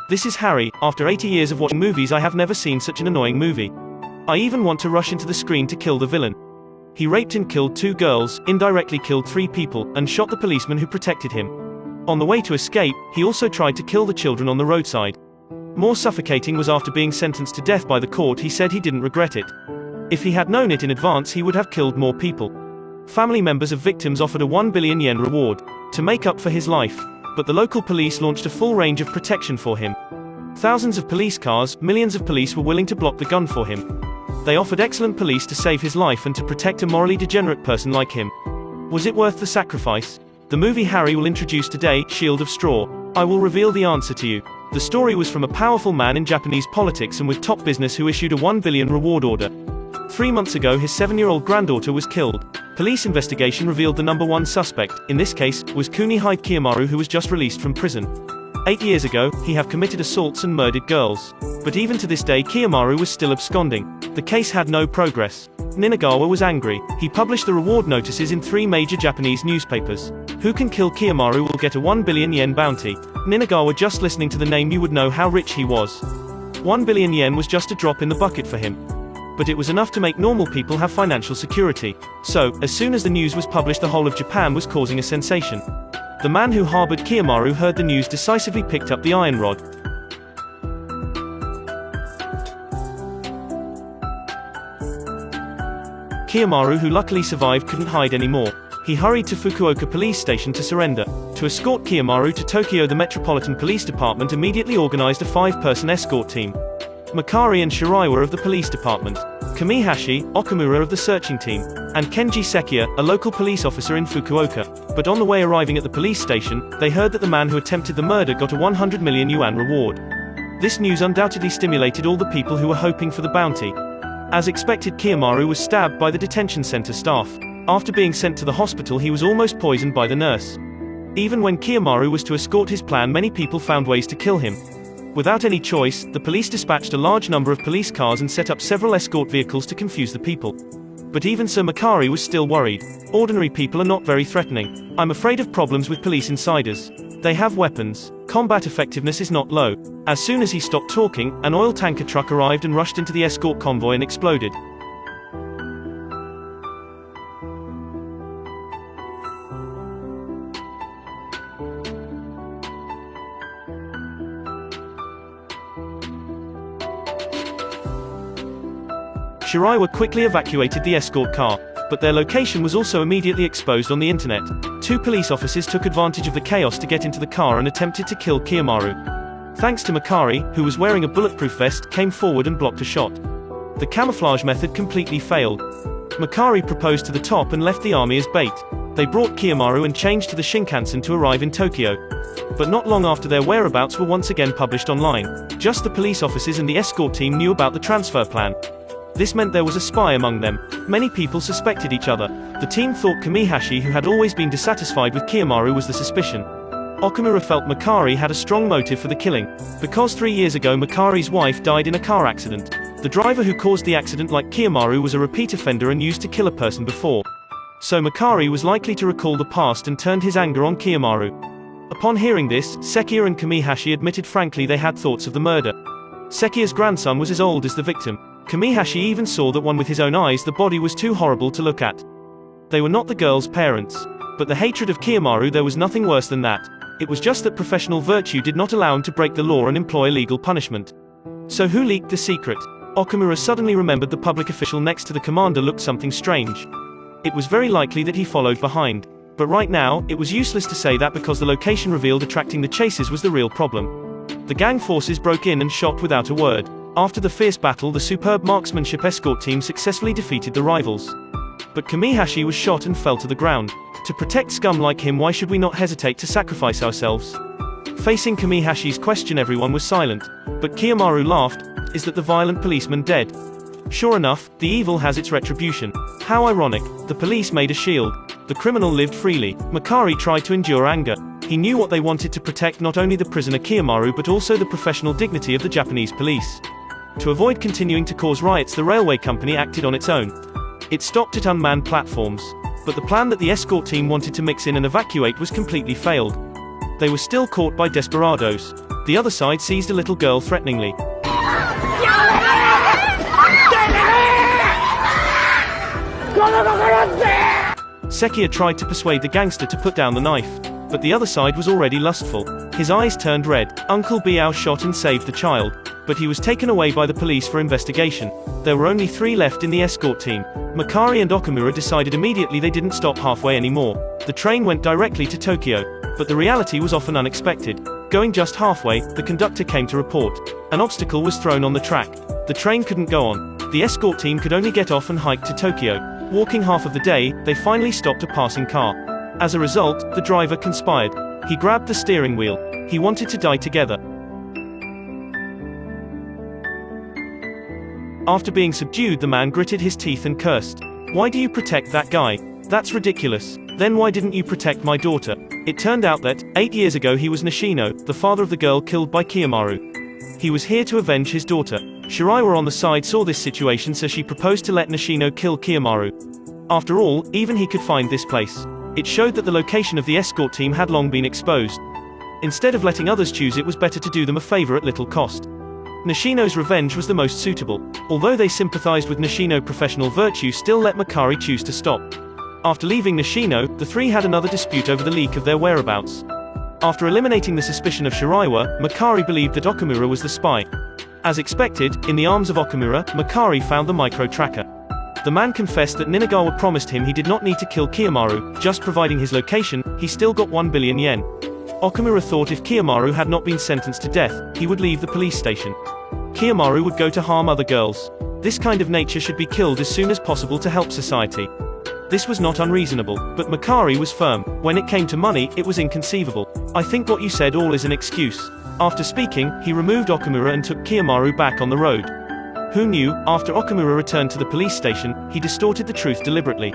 This is Harry. After 80 years of watching movies, I have never seen such an annoying movie. I even want to rush into the screen to kill the villain. He raped and killed 2 girls, indirectly killed 3 people, and shot the policeman who protected him. On the way to escape, he also tried to kill the children on the roadside. More suffocating was after being sentenced to death by the court. He said he didn't regret it. If he had known it in advance, he would have killed more people. Family members of victims offered a 1 billion yen reward to make up for his life, but the local police launched a full range of protection for him. Thousands of police cars, millions of police were willing to block the gun for him. They offered excellent police to save his life and to protect a morally degenerate person like him. Was it worth the sacrifice? The movie Harry will introduce today, Shield of Straw. I will reveal the answer to you. The story was from a powerful man in Japanese politics and with top business who issued a 1 billion reward order. 3 months ago, his 7-year-old granddaughter was killed. Police investigation revealed the number 1 suspect, in this case, was Kunihide Kiyomaru, who was just released from prison. 8 years ago, he have committed assaults and murdered girls. But even to this day, Kiyomaru was still absconding. The case had no progress. Ninagawa was angry. He published the reward notices in 3 major Japanese newspapers. Who can kill Kiyomaru will get a 1 billion yen bounty. Ninagawa, just listening to the name you would know how rich he was. 1 billion yen was just a drop in the bucket for him. But it was enough to make normal people have financial security. So, as soon as the news was published, the whole of Japan was causing a sensation. The man who harbored Kiyomaru heard the news, decisively picked up the iron rod. Kiyomaru, who luckily survived, couldn't hide anymore. He hurried to Fukuoka police station to surrender. To escort Kiyomaru to Tokyo, the Metropolitan Police Department immediately organized a 5-person escort team. Makari and Shirai were of the police department, Kamihashi, Okamura of the searching team, and Kenji Sekiya, a local police officer in Fukuoka. But on the way arriving at the police station, they heard that the man who attempted the murder got a 100 million yuan reward. This news undoubtedly stimulated all the people who were hoping for the bounty. As expected, Kiyomaru was stabbed by the detention center staff. After being sent to the hospital, he was almost poisoned by the nurse. Even when Kiyomaru was to escort his plan, many people found ways to kill him. Without any choice, the police dispatched a large number of police cars and set up several escort vehicles to confuse the people. But even so, Makari was still worried. Ordinary people are not very threatening. I'm afraid of problems with police insiders. They have weapons. Combat effectiveness is not low. As soon as he stopped talking, an oil tanker truck arrived and rushed into the escort convoy and exploded. Shiraiwa quickly evacuated the escort car, but their location was also immediately exposed on the internet. 2 police officers took advantage of the chaos to get into the car and attempted to kill Kiyomaru. Thanks to Makari, who was wearing a bulletproof vest, came forward and blocked a shot. The camouflage method completely failed. Makari proposed to the top and left the army as bait. They brought Kiyomaru and changed to the Shinkansen to arrive in Tokyo. But not long after, their whereabouts were once again published online. Just the police officers and the escort team knew about the transfer plan. This meant there was a spy among them. Many people suspected each other. The team thought Kamihashi, who had always been dissatisfied with Kiyomaru, was the suspicion. Okamura felt Makari had a strong motive for the killing, because 3 years ago Makari's wife died in a car accident. The driver who caused the accident, like Kiyomaru, was a repeat offender and used to kill a person before. So Makari was likely to recall the past and turned his anger on Kiyomaru. Upon hearing this, Sekiya and Kamihashi admitted frankly they had thoughts of the murder. Sekiya's grandson was as old as the victim. Kamihashi even saw that one with his own eyes. The body was too horrible to look at. They were not the girl's parents. But the hatred of Kiyomaru, there was nothing worse than that. It was just that professional virtue did not allow him to break the law and employ legal punishment. So who leaked the secret? Okamura suddenly remembered the public official next to the commander looked something strange. It was very likely that he followed behind. But right now, it was useless to say that, because the location revealed attracting the chasers was the real problem. The gang forces broke in and shot without a word. After the fierce battle, the superb marksmanship escort team successfully defeated the rivals. But Kamihashi was shot and fell to the ground. To protect scum like him, why should we not hesitate to sacrifice ourselves? Facing Kamihashi's question, everyone was silent. But Kiyomaru laughed. Is that the violent policeman dead? Sure enough, the evil has its retribution. How ironic. The police made a shield. The criminal lived freely. Makari tried to endure anger. He knew what they wanted to protect, not only the prisoner Kiyomaru but also the professional dignity of the Japanese police. To avoid continuing to cause riots, the railway company acted on its own. It stopped at unmanned platforms. But the plan that the escort team wanted to mix in and evacuate was completely failed. They were still caught by desperados. The other side seized a little girl threateningly. Sekia tried to persuade the gangster to put down the knife, but the other side was already lustful. His eyes turned red. Uncle Biao shot and saved the child, but he was taken away by the police for investigation. There were only 3 left in the escort team. Makari and Okamura decided immediately they didn't stop halfway anymore. The train went directly to Tokyo, but the reality was often unexpected. Going just halfway, the conductor came to report. An obstacle was thrown on the track. The train couldn't go on. The escort team could only get off and hike to Tokyo. Walking half of the day, they finally stopped a passing car. As a result, the driver conspired. He grabbed the steering wheel. He wanted to die together. After being subdued, the man gritted his teeth and cursed. "Why do you protect that guy? That's ridiculous. Then why didn't you protect my daughter?" It turned out that, 8 years ago, he was Nishino, the father of the girl killed by Kiyomaru. He was here to avenge his daughter. Shiraiwa on the side saw this situation, so she proposed to let Nishino kill Kiyomaru. After all, even he could find this place. It showed that the location of the escort team had long been exposed. Instead of letting others choose, it was better to do them a favor at little cost. Nishino's revenge was the most suitable. Although they sympathized with Nishino, professional virtue still let Makari choose to stop. After leaving Nishino, the 3 had another dispute over the leak of their whereabouts. After eliminating the suspicion of Shiraiwa, Makari believed that Okamura was the spy. As expected, in the arms of Okamura, Makari found the micro-tracker. The man confessed that Ninagawa promised him he did not need to kill Kiyomaru, just providing his location, he still got 1 billion yen. Okamura thought if Kiyomaru had not been sentenced to death, he would leave the police station. Kiyomaru would go to harm other girls. This kind of nature should be killed as soon as possible to help society. This was not unreasonable, but Makari was firm. When it came to money, it was inconceivable. "I think what you said all is an excuse." After speaking, he removed Okamura and took Kiyomaru back on the road. Who knew, after Okamura returned to the police station, he distorted the truth deliberately.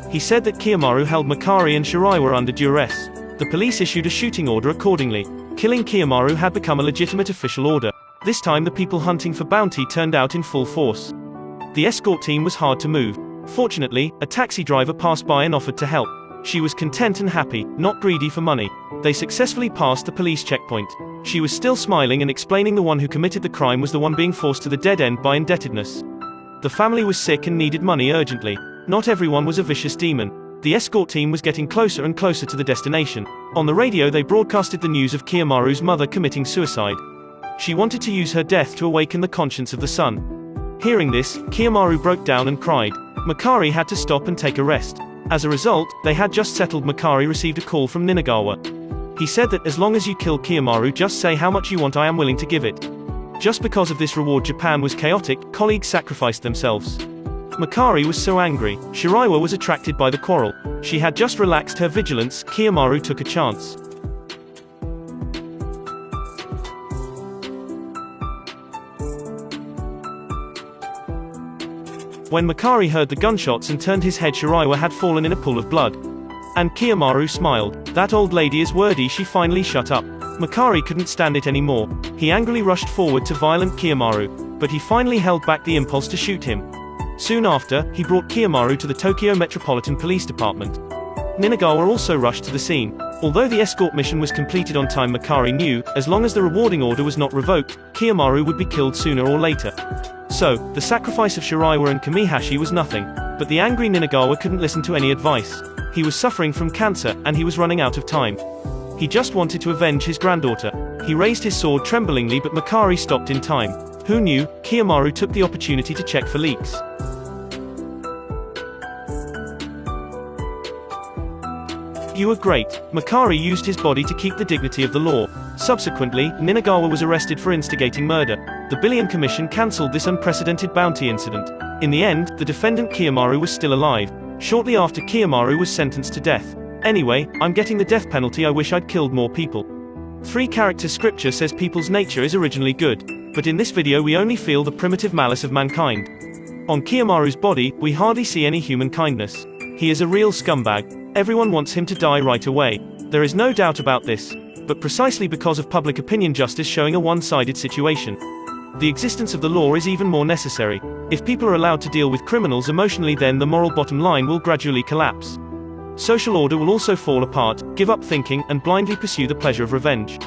He said that Kiyomaru held Makari and Shiraiwa under duress. The police issued a shooting order accordingly. Killing Kiyomaru had become a legitimate official order. This time the people hunting for bounty turned out in full force. The escort team was hard to move. Fortunately, a taxi driver passed by and offered to help. She was content and happy, not greedy for money. They successfully passed the police checkpoint. She was still smiling and explaining the one who committed the crime was the one being forced to the dead end by indebtedness. The family was sick and needed money urgently. Not everyone was a vicious demon. The escort team was getting closer and closer to the destination. On the radio they broadcasted the news of Kiyomaru's mother committing suicide. She wanted to use her death to awaken the conscience of the son. Hearing this, Kiyomaru broke down and cried. Makari had to stop and take a rest. As a result, they had just settled. Makari received a call from Ninagawa. He said that as long as you kill Kiyomaru, just say how much you want, I am willing to give it. Just because of this reward, Japan was chaotic, colleagues sacrificed themselves. Makari was so angry. Shiraiwa was attracted by the quarrel. She had just relaxed her vigilance. Kiyomaru took a chance. When Makari heard the gunshots and turned his head, Shiraiwa had fallen in a pool of blood. And Kiyomaru smiled. "That old lady is wordy," she finally shut up. Makari couldn't stand it anymore. He angrily rushed forward to violent Kiyomaru, but he finally held back the impulse to shoot him. Soon after, he brought Kiyomaru to the Tokyo Metropolitan Police Department. Ninagawa also rushed to the scene. Although the escort mission was completed on time, Makari knew, as long as the rewarding order was not revoked, Kiyomaru would be killed sooner or later. So, the sacrifice of Shiraiwa and Kamihashi was nothing. But the angry Ninagawa couldn't listen to any advice. He was suffering from cancer, and he was running out of time. He just wanted to avenge his granddaughter. He raised his sword tremblingly, but Makari stopped in time. Who knew, Kiyomaru took the opportunity to check for leaks. "You were great." Makari used his body to keep the dignity of the law. Subsequently, Ninagawa was arrested for instigating murder. The Billion Commission cancelled this unprecedented bounty incident. In the end, the defendant Kiyomaru was still alive. Shortly after, Kiyomaru was sentenced to death. "Anyway, I'm getting the death penalty. I wish I'd killed more people." 3-character scripture says people's nature is originally good. But in this video we only feel the primitive malice of mankind. On Kiyomaru's body, we hardly see any human kindness. He is a real scumbag. Everyone wants him to die right away. There is no doubt about this. But precisely because of public opinion, justice showing a one-sided situation. The existence of the law is even more necessary. If people are allowed to deal with criminals emotionally, then the moral bottom line will gradually collapse. Social order will also fall apart, give up thinking, and blindly pursue the pleasure of revenge.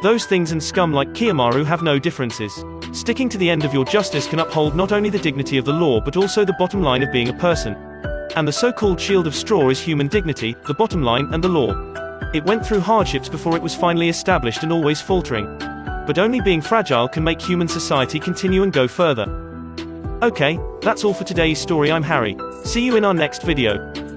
Those things and scum like Kiyomaru have no differences. Sticking to the end of your justice can uphold not only the dignity of the law but also the bottom line of being a person. And the so-called shield of straw is human dignity, the bottom line, and the law. It went through hardships before it was finally established and always faltering. But only being fragile can make human society continue and go further. Okay, that's all for today's story. I'm Harry. See you in our next video.